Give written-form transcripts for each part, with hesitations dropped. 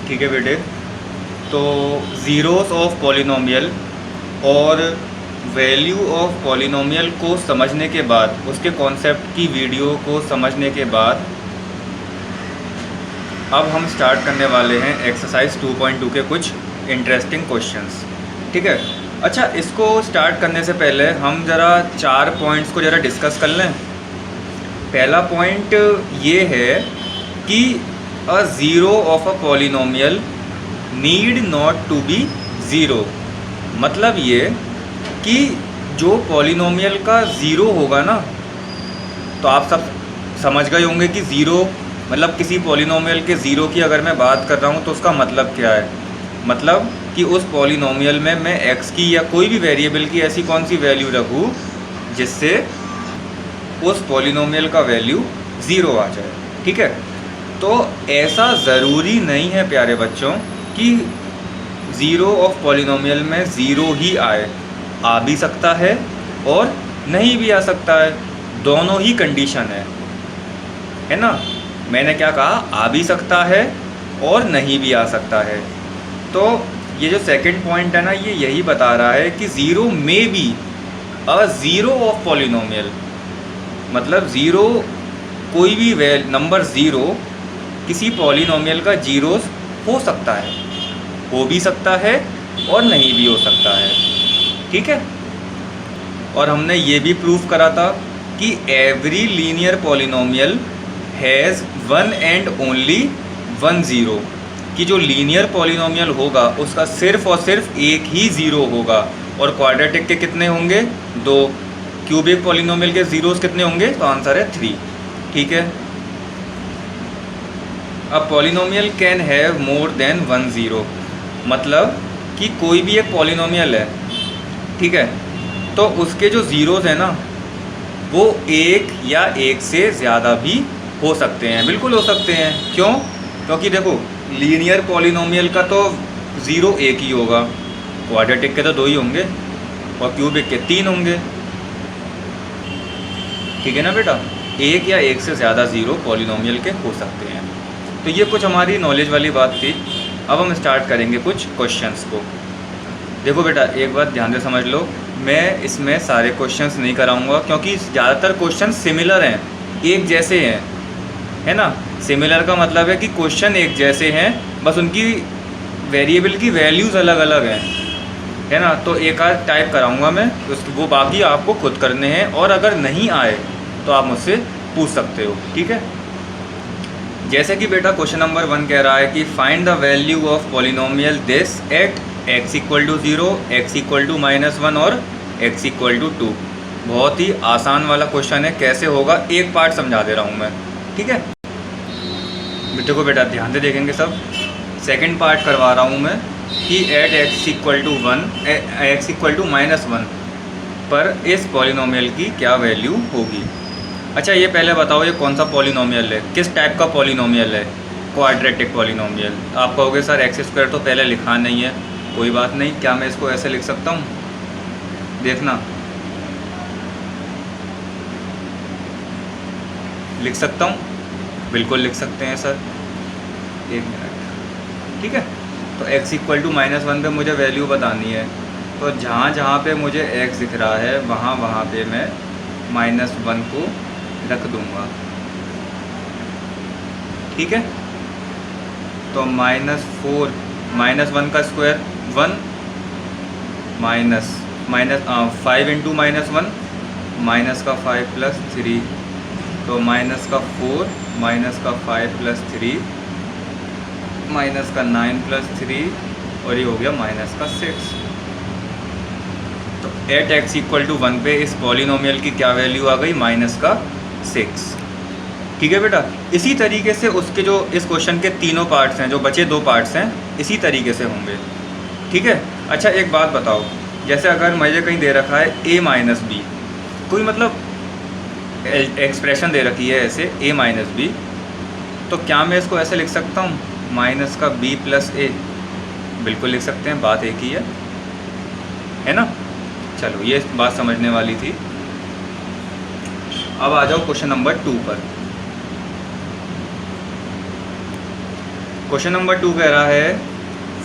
ठीक है बेटे। तो ज़ीरोस ऑफ पॉलिनोमियल और वैल्यू ऑफ पॉलिनोमियल को समझने के बाद, उसके कॉन्सेप्ट की वीडियो को समझने के बाद, अब हम स्टार्ट करने वाले हैं एक्सरसाइज 2.2 के कुछ इंटरेस्टिंग क्वेश्चंस। ठीक है। अच्छा, इसको स्टार्ट करने से पहले हम ज़रा 4 पॉइंट्स को ज़रा डिस्कस कर लें। पहला पॉइंट ये है कि a zero of a polynomial need not to be zero. मतलब ये कि जो पॉलिनोमियल का ज़ीरो होगा ना, तो आप सब समझ गए होंगे कि ज़ीरो मतलब किसी पॉलिनोमियल के ज़ीरो की अगर मैं बात कर रहा हूँ तो उसका मतलब क्या है। मतलब कि उस पॉलिनोमियल में मैं x की या कोई भी वेरिएबल की ऐसी कौन सी वैल्यू रखूँ जिससे उस पॉलिनोमियल का वैल्यू ज़ीरो आ जाए। ठीक है। तो ऐसा ज़रूरी नहीं है प्यारे बच्चों कि ज़ीरो ऑफ पॉलिनोमियल में ज़ीरो ही आए। आ भी सकता है और नहीं भी आ सकता है, दोनों ही कंडीशन है ना। मैंने क्या कहा, आ भी सकता है और नहीं भी आ सकता है। तो ये जो सेकंड पॉइंट है ना, ये यही बता रहा है कि ज़ीरो में be a zero of polynomial. मतलब ज़ीरो, कोई भी नंबर ज़ीरो किसी पॉलिनोमियल का जीरोस हो सकता है, हो भी सकता है और नहीं भी हो सकता है। ठीक है। और हमने ये भी प्रूव करा था कि every linear polynomial has one and only one zero, कि जो लीनियर पॉलिनोमियल होगा उसका सिर्फ और सिर्फ एक ही ज़ीरो होगा। और क्वाड्रेटिक के कितने होंगे? 2। क्यूबिक पॉलिनोमियल के ज़ीरोस कितने होंगे? तो आंसर है 3। ठीक है। अब polynomial can have more than one zero, मतलब कि कोई भी एक पॉलिनोमियल है, ठीक है, तो उसके जो ज़ीरोज़ हैं ना, वो एक या एक से ज़्यादा भी हो सकते हैं। बिल्कुल हो सकते हैं। क्यों? क्योंकि देखो, लीनियर पॉलिनोमियल का तो ज़ीरो एक ही होगा, क्वाड्रेटिक के तो 2 ही होंगे और क्यूबिक के 3 होंगे। ठीक है ना बेटा। एक या एक से ज़्यादा ज़ीरो पॉलिनोमियल के हो सकते हैं। तो ये कुछ हमारी नॉलेज वाली बात थी। अब हम स्टार्ट करेंगे कुछ क्वेश्चंस को। देखो बेटा, एक बात ध्यान से समझ लो, मैं इसमें सारे क्वेश्चंस नहीं कराऊंगा क्योंकि ज़्यादातर क्वेश्चन सिमिलर हैं, एक जैसे हैं, है ना। सिमिलर का मतलब है कि क्वेश्चन एक जैसे हैं, बस उनकी वेरिएबल की वैल्यूज़ अलग अलग हैं, है ना। तो एक आध टाइप कराऊंगा मैं, वो बाकी आपको खुद करने हैं। और अगर नहीं आए तो आप मुझसे पूछ सकते हो। ठीक है। जैसे कि बेटा क्वेश्चन नंबर 1 कह रहा है कि find the value of polynomial this at x equal to 0, x equal to -1 और x इक्वल टू 2। बहुत ही आसान वाला क्वेश्चन है। कैसे होगा एक पार्ट समझा दे रहा हूँ मैं। ठीक है। देखो बेटा, ध्यान से देखेंगे सब। सेकंड पार्ट करवा रहा हूँ मैं कि at x equal to 1, x equal to -1 पर इस पॉलिनोमियल की क्या वैल्यू होगी। अच्छा, ये पहले बताओ, ये कौन सा पॉलिनोमियल है, किस टाइप का पॉलिनोमियल है? Quadratic polynomial. आप कहोगे सर x² तो पहले लिखा नहीं है। कोई बात नहीं, क्या मैं इसको ऐसे लिख सकता हूँ? देखना, लिख सकता हूँ, बिल्कुल लिख सकते हैं सर। एक मिनट। ठीक है। तो x इक्वल टू -1 पे मुझे वैल्यू बतानी है, तो जहाँ जहाँ पे मुझे x दिख रहा है वहाँ वहाँ पे मैं -1 को रख दूँगा। ठीक है। तो -4 -1 का स्क्वायर 1, -5 इंटू -1 माइनस का 5 प्लस 3, तो माइनस का 4 माइनस का 5 प्लस 3 माइनस का 9 प्लस 3 और ये हो गया माइनस का 6। तो एट x इक्वल टू 1 पे इस पॉलिनोमियल की क्या वैल्यू आ गई? -6। ठीक है बेटा। इसी तरीके से उसके जो इस क्वेश्चन के तीनों पार्ट्स हैं, जो बचे 2 पार्ट्स हैं, इसी तरीके से होंगे। ठीक है। अच्छा, एक बात बताओ, जैसे अगर मुझे कहीं दे रखा है a माइनस बी, कोई मतलब एक्सप्रेशन दे रखी है ऐसे a माइनस बी, तो क्या मैं इसको ऐसे लिख सकता हूँ माइनस का b प्लस a? बिल्कुल लिख सकते हैं, बात एक ही है ना। चलो, ये बात समझने वाली थी। अब आ जाओ क्वेश्चन नंबर 2 पर। क्वेश्चन नंबर 2 कह रहा है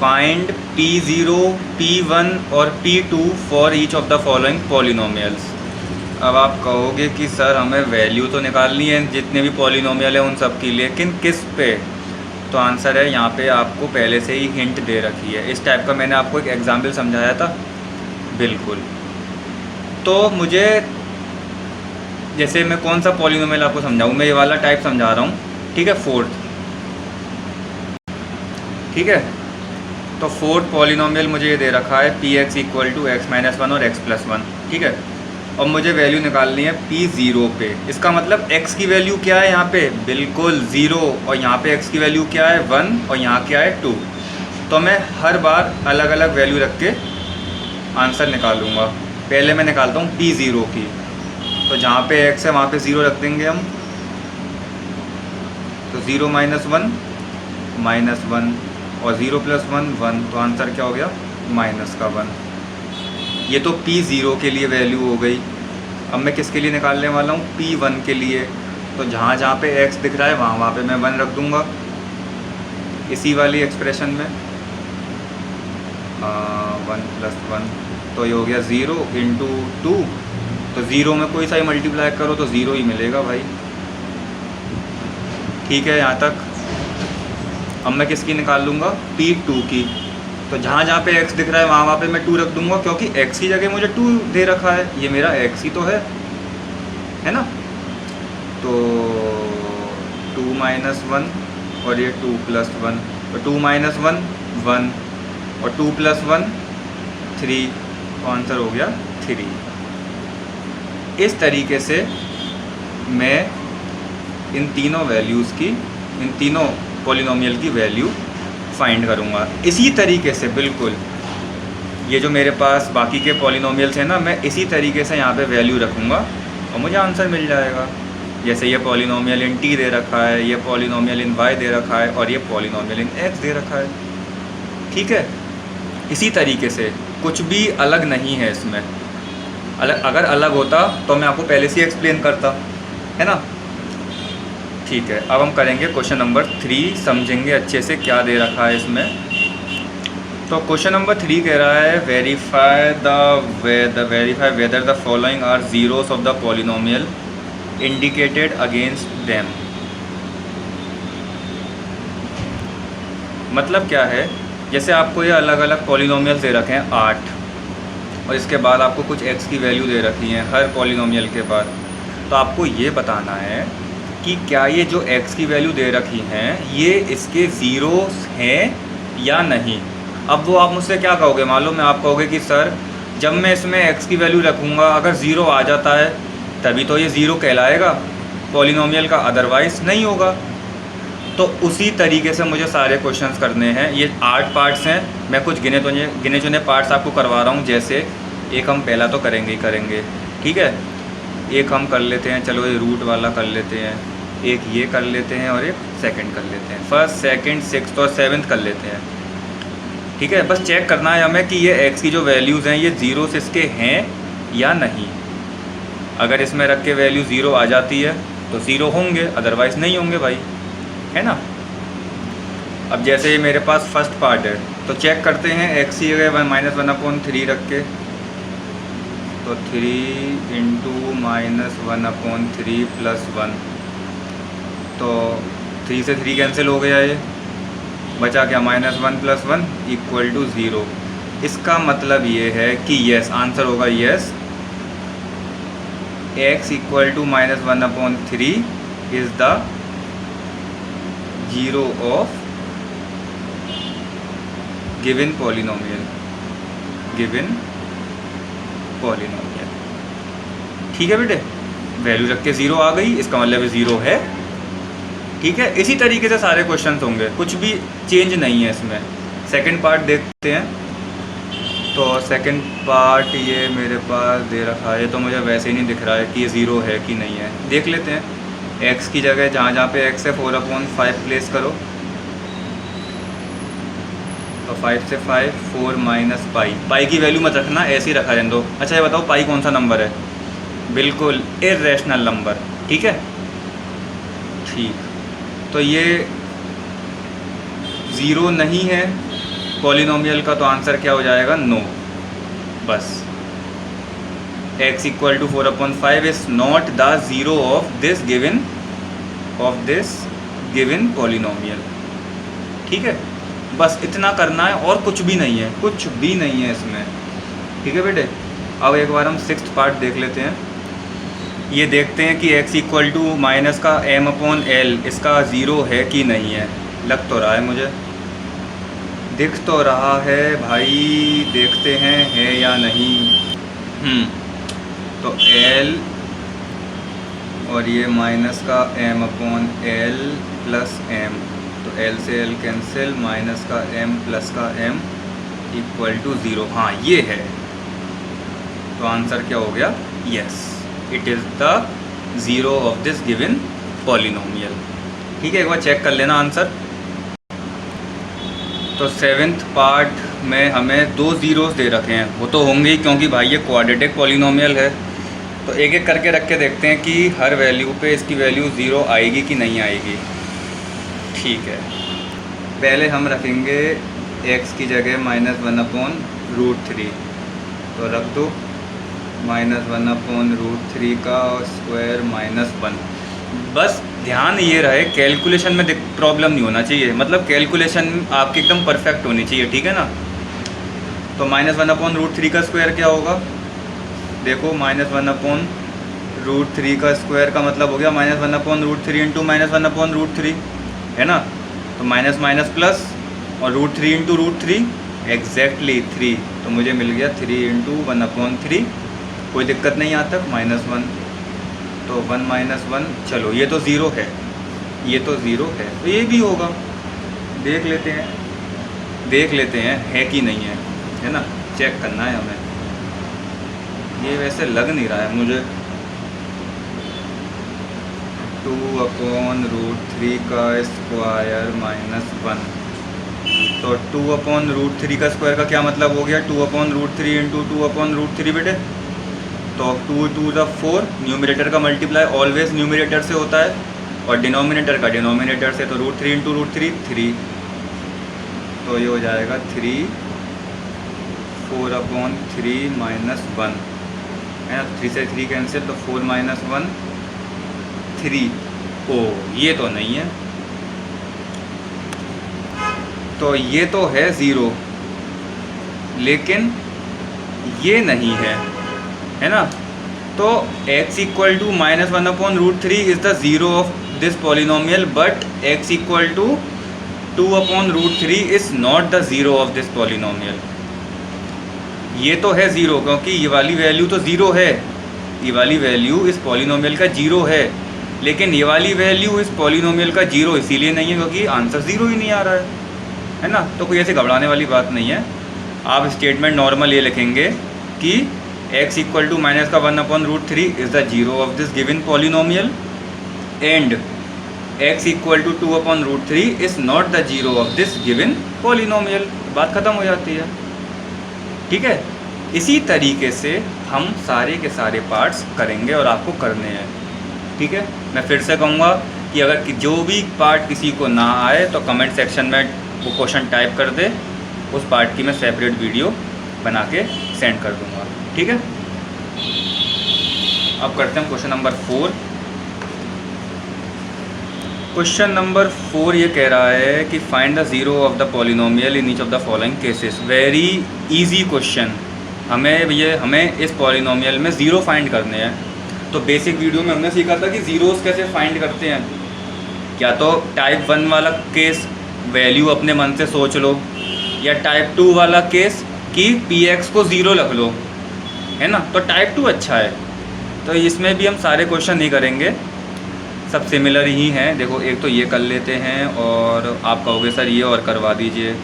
फाइंड P0, P1 और P2 for each of the following polynomials. अब आप कहोगे कि सर हमें वैल्यू तो निकालनी है जितने भी पॉलिनोमियल हैं उन सब की, लेकिन किस पे? तो आंसर है यहाँ पे आपको पहले से ही हिंट दे रखी है। इस टाइप का मैंने आपको एक एग्जाम्पल समझाया था, बिल्कुल। तो मुझे जैसे मैं कौन सा पॉलिनोमियल आपको समझाऊँ, मैं ये वाला टाइप समझा रहा हूँ, ठीक है, फोर्थ, ठीक है। तो फोर्थ पॉलिनोमियल मुझे ये दे रखा है Px equal to x minus 1 और x प्लस 1, ठीक है। और मुझे वैल्यू निकालनी है P0 पे। इसका मतलब x की वैल्यू क्या है यहाँ पे? बिल्कुल 0। और यहाँ पे x की वैल्यू क्या है? 1। और यहाँ क्या है? 2। तो मैं हर बार अलग अलग वैल्यू रख के आंसर निकालूंगा। पहले मैं निकालता हूँ P0 की, तो जहाँ पे x है वहाँ पे 0 रख देंगे हम। तो 0 माइनस 1 माइनस 1 और 0 प्लस 1 1, तो आंसर क्या हो गया? माइनस का 1। ये तो P0 के लिए वैल्यू हो गई। अब मैं किसके लिए निकालने वाला हूँ? P1 के लिए। तो जहाँ जहाँ पे x दिख रहा है वहाँ वहाँ पे मैं 1 रख दूँगा इसी वाली एक्सप्रेशन में। 1 प्लस 1, तो ये हो गया 0 इंटू 2। तो 0 में कोई सा ही मल्टीप्लाई करो तो 0 ही मिलेगा भाई, ठीक है यहाँ तक। अब मैं किसकी निकाल लूँगा? P2 की। तो जहाँ जहाँ पे x दिख रहा है वहाँ वहाँ पे मैं 2 रख दूँगा, क्योंकि x की जगह मुझे 2 दे रखा है, ये मेरा x ही तो है ना। तो 2 माइनस 1 और ये 2 प्लस 1, तो 2 माइनस 1 1 और 2 प्लस 1 3, तो आंसर हो गया 3। इस तरीके से मैं इन तीनों वैल्यूज़ की, इन तीनों पॉलिनोमियल की वैल्यू फाइंड करूँगा। इसी तरीके से बिल्कुल ये जो मेरे पास बाकी के पॉलिनोमियल्स हैं ना, मैं इसी तरीके से यहाँ पे वैल्यू रखूँगा और मुझे आंसर मिल जाएगा। जैसे ये पॉलिनोमियल इन t दे रखा है, ये पॉलिनोमियल इन y दे रखा है और ये पॉलिनोमियल इन x दे रखा है, ठीक है। इसी तरीके से कुछ भी अलग नहीं है इसमें। अगर अलग होता तो मैं आपको पहले से ही एक्सप्लेन करता, है ना। ठीक है, अब हम करेंगे क्वेश्चन नंबर 3, समझेंगे अच्छे से क्या दे रखा है इसमें। तो क्वेश्चन नंबर 3 कह रहा है verify whether the following are zeros of the polynomial indicated against them. मतलब क्या है, जैसे आपको ये अलग अलग पॉलिनोमियल दे रखे हैं 8, और इसके बाद आपको कुछ x की वैल्यू दे रखी है हर पॉलिनोमियल के बाद। तो आपको ये बताना है कि क्या ये जो x की वैल्यू दे रखी हैं ये इसके ज़ीरोस हैं या नहीं। अब वो आप मुझसे क्या कहोगे, मालूम है, आप कहोगे कि सर जब मैं इसमें x की वैल्यू रखूँगा अगर 0 आ जाता है तभी तो ये 0 कहलाएगा पॉलिनोमियल का, अदरवाइज़ नहीं होगा। तो उसी तरीके से मुझे सारे क्वेश्चंस करने हैं। ये 8 पार्ट्स हैं, मैं कुछ गिने चुने पार्ट्स आपको करवा रहा हूँ। जैसे एक हम पहला तो करेंगे ही करेंगे, ठीक है। एक हम कर लेते हैं, चलो ये रूट वाला कर लेते हैं, एक ये कर लेते हैं और एक सेकंड कर लेते हैं। फर्स्ट, सेकंड, सिक्स्थ और सेवन्थ कर लेते हैं, ठीक है। बस चेक करना है हमें कि ये x की जो वैल्यूज़ हैं ये ज़ीरोस इसके हैं या नहीं। अगर इसमें रख के वैल्यू 0 आ जाती है तो 0 होंगे, अदरवाइज़ नहीं होंगे भाई, है ना। अब जैसे ये मेरे पास फर्स्ट पार्ट है तो चेक करते हैं x की जगह माइनस 1/3 रख के, तो 3 इंटू माइनस 1/3 प्लस 1, तो 3 से 3 कैंसिल हो गया, ये बचा क्या? -1 + 1 = 0। इसका मतलब ये है कि यस, आंसर होगा yes, x = -1/3 is the zero of given polynomial, ठीक है बेटे। वैल्यू रख के 0 आ गई, इसका मतलब 0 है, ठीक है। इसी तरीके से सारे क्वेश्चंस होंगे, कुछ भी चेंज नहीं है इसमें। सेकंड पार्ट देखते हैं। तो सेकंड पार्ट ये मेरे पास दे रखा है, तो मुझे वैसे ही नहीं दिख रहा है कि ये 0 है कि नहीं है। देख लेते हैं। x की जगह जहाँ जहाँ पे x है 4/5 प्लेस करो, तो 5 से 5 4 माइनस पाई की वैल्यू मत रखना, ऐसे ही रखा रहने दो। अच्छा ये बताओ पाई कौन सा नंबर है? बिल्कुल इर्रेशनल नंबर, ठीक है। ठीक, तो ये ज़ीरो नहीं है पॉलिनोमियल का, तो आंसर क्या हो जाएगा? नो। बस x equal to 4/5 is not the zero of this given polynomial. ठीक है, बस इतना करना है और कुछ भी नहीं है, कुछ भी नहीं है इसमें। ठीक है बेटे, अब एक बार हम 6th पार्ट देख लेते हैं। ये देखते हैं कि x इक्वल टू माइनस का m/l इसका ज़ीरो है कि नहीं है। लग तो रहा है मुझे, दिख तो रहा है भाई, देखते हैं है या नहीं। तो l और ये माइनस का m/l प्लस m, तो l से l कैंसिल, माइनस का m प्लस का m इक्वल टू ज़ीरो। हाँ ये है, तो आंसर क्या हो गया? Yes, it is the zero of this given polynomial. ठीक है, एक बार चेक कर लेना आंसर। तो 7th पार्ट में हमें 2 ज़ीरोज़ दे रखे हैं, वो तो होंगे ही क्योंकि भाई ये क्वाड्रेटिक पॉलिनोमियल है। तो एक एक करके रख के देखते हैं कि हर वैल्यू पे इसकी वैल्यू ज़ीरो आएगी कि नहीं आएगी। ठीक है, पहले हम रखेंगे x की जगह -1/√3, तो रख दो -1/√3 का स्क्वायर -1। बस ध्यान ये रहे कैलकुलेशन में प्रॉब्लम नहीं होना चाहिए, मतलब कैलकुलेशन आपकी एकदम परफेक्ट होनी चाहिए। ठीक है ना, तो -1/√3 का स्क्वायर क्या होगा? देखो -1/√3 का स्क्वायर का मतलब हो गया -1/√3 इंटू -1/√3, है ना। तो माइनस माइनस प्लस और √3 इंटू √3 एग्जैक्टली 3, तो मुझे मिल गया 3 इंटू 1/3। कोई दिक्कत नहीं यहाँ तक, -1, तो 1 - 1, चलो ये तो ज़ीरो है, ये तो ज़ीरो है, तो ये भी होगा। देख लेते हैं है कि नहीं है ना, चेक करना है हमें। ये वैसे लग नहीं रहा है मुझे। 2/√3 का स्क्वायर -1, तो 2/√3 का स्क्वायर का क्या मतलब हो गया? 2/√3 इंटू 2/√3 बेटे, तो 2 × 2 = 4, न्यूमरेटर का मल्टीप्लाई ऑलवेज न्यूमरेटर से होता है और डिनोमिनेटर का डिनोमिनेटर से, तो √3 इंटू √3 3, तो ये हो जाएगा 3, 4/3 -1 है ना, 3 से 3 कैंसिल, तो 4 - 1 3। ओ ये तो नहीं है, तो ये तो है ज़ीरो, लेकिन ये नहीं है ना। तो x equal to -1/√3 is the zero of this polynomial, but x equal to 2/√3 is not the zero of this polynomial. ये तो है ज़ीरो क्योंकि ये वाली वैल्यू तो ज़ीरो है, ये वाली वैल्यू इस पॉलिनोमियल का ज़ीरो है, लेकिन ये वाली वैल्यू इस पॉलिनोमियल का ज़ीरो इसीलिए नहीं है क्योंकि आंसर ज़ीरो ही नहीं आ रहा है ना। तो कोई ऐसे घबराने वाली बात नहीं है। आप स्टेटमेंट नॉर्मल ये लिखेंगे कि x इक्वल टू माइनस का 1/√3 is the zero of this given polynomial and x equal to 2/√3 is not the zero of this given polynomial. बात ख़त्म हो जाती है। ठीक है, इसी तरीके से हम सारे के सारे पार्ट्स करेंगे और आपको करने हैं। ठीक है, मैं फिर से कहूँगा कि अगर जो भी पार्ट किसी को ना आए तो कमेंट सेक्शन में वो क्वेश्चन टाइप कर दे, उस पार्ट की मैं सेपरेट वीडियो बना के सेंड कर दूँगा। ठीक है, अब करते हैं क्वेश्चन नंबर 4। क्वेश्चन नंबर 4 ये कह रहा है कि find the zero of the polynomial in each of the following cases. Very easy question. हमें इस पॉलिनोमियल में ज़ीरो फाइंड करने हैं। तो बेसिक वीडियो में हमने सीखा था कि ज़ीरोज़ कैसे फाइंड करते हैं। क्या तो टाइप 1 वाला केस वैल्यू अपने मन से सोच लो, या टाइप 2 वाला केस कि px को ज़ीरो रख लो, है ना। तो टाइप 2 अच्छा है। तो इसमें भी हम सारे क्वेश्चन नहीं करेंगे, सब सिमिलर ही हैं। देखो एक तो ये कर लेते हैं और आप कहोगे सर ये और करवा दीजिए,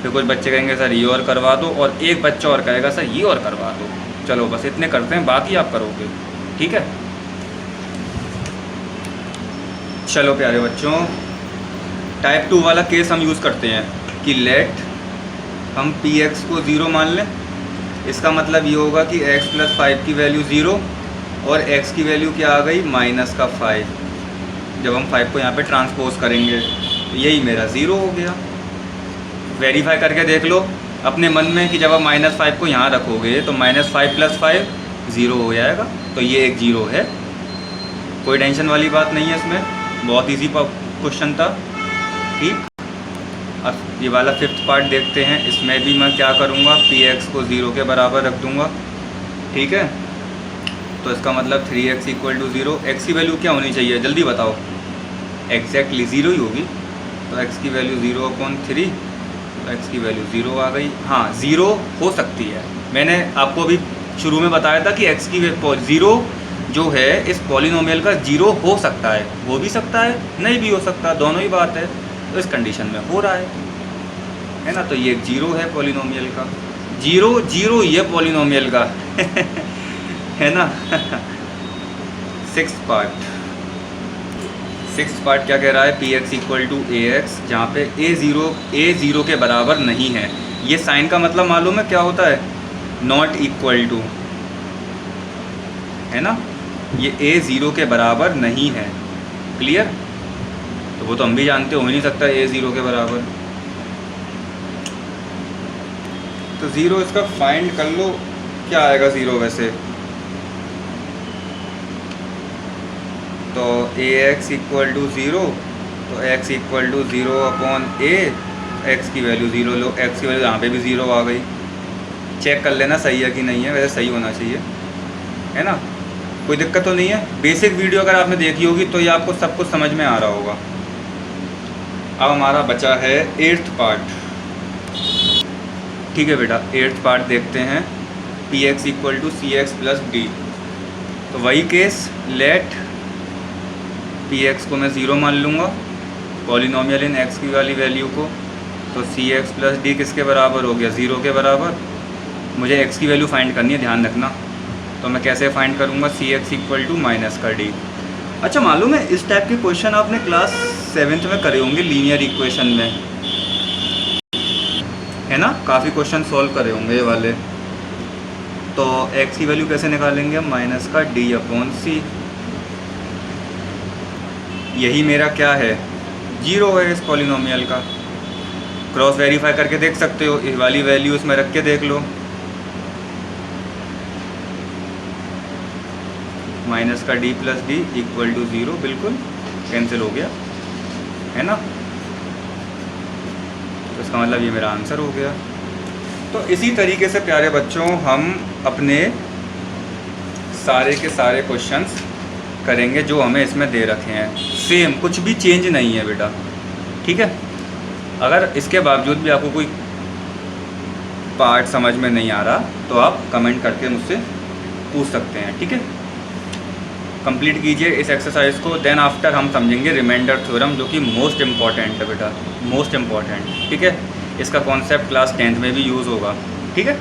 फिर कुछ बच्चे कहेंगे सर ये और करवा दो, और एक बच्चा और कहेगा सर ये और करवा दो। चलो बस इतने करते हैं, बाकी आप करोगे। ठीक है, चलो प्यारे बच्चों, टाइप 2 वाला केस हम यूज़ करते हैं कि लेट हम px को ज़ीरो मान लें। इसका मतलब ये होगा कि x + 5 की वैल्यू ज़ीरो और x की वैल्यू क्या आ गई -5। जब हम 5 को यहाँ पे ट्रांसपोज करेंगे तो यही मेरा ज़ीरो हो गया। वेरीफाई करके देख लो अपने मन में कि जब आप -5 को यहाँ रखोगे तो -5 + 5 0 हो जाएगा, तो ये एक 0 है। कोई टेंशन वाली बात नहीं है इसमें, बहुत इजी क्वेश्चन था। ठीक, अब ये वाला 5th पार्ट देखते हैं। इसमें भी मैं क्या करूँगा, px को 0 के बराबर रख दूँगा। ठीक है, तो इसका मतलब 3x = 0। x की वैल्यू क्या होनी चाहिए, जल्दी बताओ। एग्जैक्टली 0 ही होगी, तो x की वैल्यू 0/3, तो x की वैल्यू 0 आ गई। हाँ, 0 हो सकती है, मैंने आपको अभी शुरू में बताया था कि x की 0 जो है इस पॉलिनोमियल का 0 हो सकता है, हो भी सकता है, नहीं भी हो सकता, दोनों ही बात है। तो इस कंडीशन में हो रहा है ना, तो ये 0 है पॉलिनोमियल का, 0 ही है पॉलिनोमियल का है ना। 6th पार्ट क्या कह रहा है, px = ax, जहाँ पे a 0 के बराबर नहीं है। ये साइन का मतलब मालूम है क्या होता है, नॉट इक्वल टू, है ना, ये a 0 के बराबर नहीं है। क्लियर, तो वो तो हम भी जानते हो ही नहीं सकता a 0 के बराबर। तो 0 इसका फाइंड कर लो, क्या आएगा 0 वैसे, तो ax = 0, तो x = 0/a, x की वैल्यू 0 लो, x की वैल्यू यहाँ पे भी 0 आ गई। चेक कर लेना सही है कि नहीं है, वैसे सही होना चाहिए, है ना, कोई दिक्कत तो नहीं है। बेसिक वीडियो अगर आपने देखी होगी तो ये आपको सब कुछ समझ में आ रहा होगा। अब हमारा बचा है 8th पार्ट। ठीक है बेटा, 8th पार्ट देखते हैं। px = cx + d, तो वही केस, लेट px को मैं 0 मान लूँगा, पॉलिनोमियल इन x की वाली वैल्यू को, तो cx + d किसके बराबर हो गया, 0 के बराबर। मुझे x की वैल्यू फाइंड करनी है, ध्यान रखना, तो मैं कैसे फाइंड करूँगा, cx = -d। अच्छा, मालूम है इस टाइप के क्वेश्चन आपने क्लास 7th में करे होंगे, लीनियर इक्वेशन में, है ना, काफ़ी क्वेश्चन सॉल्व करे होंगे ये वाले। तो x की वैल्यू कैसे निकालेंगे हम, -d/c, यही मेरा क्या है, 0 है इस पॉलिनोमियल का। क्रॉस वेरीफाई करके देख सकते हो, इस वाली वैल्यू इसमें रख के देख लो, -d + d = 0, बिल्कुल कैंसिल हो गया, है ना। तो इसका मतलब ये मेरा आंसर हो गया। तो इसी तरीके से प्यारे बच्चों हम अपने सारे के सारे क्वेश्चंस करेंगे जो हमें इसमें दे रखे हैं, सेम, कुछ भी चेंज नहीं है बेटा। ठीक है, अगर इसके बावजूद भी आपको कोई पार्ट समझ में नहीं आ रहा तो आप कमेंट करके मुझसे पूछ सकते हैं। ठीक है, कंप्लीट कीजिए इस एक्सरसाइज को, देन आफ्टर हम समझेंगे रिमाइंडर थ्योरम, जो कि मोस्ट इम्पॉर्टेंट है बेटा, मोस्ट इम्पॉर्टेंट। ठीक है, इसका कॉन्सेप्ट क्लास 10th में भी यूज़ होगा। ठीक है।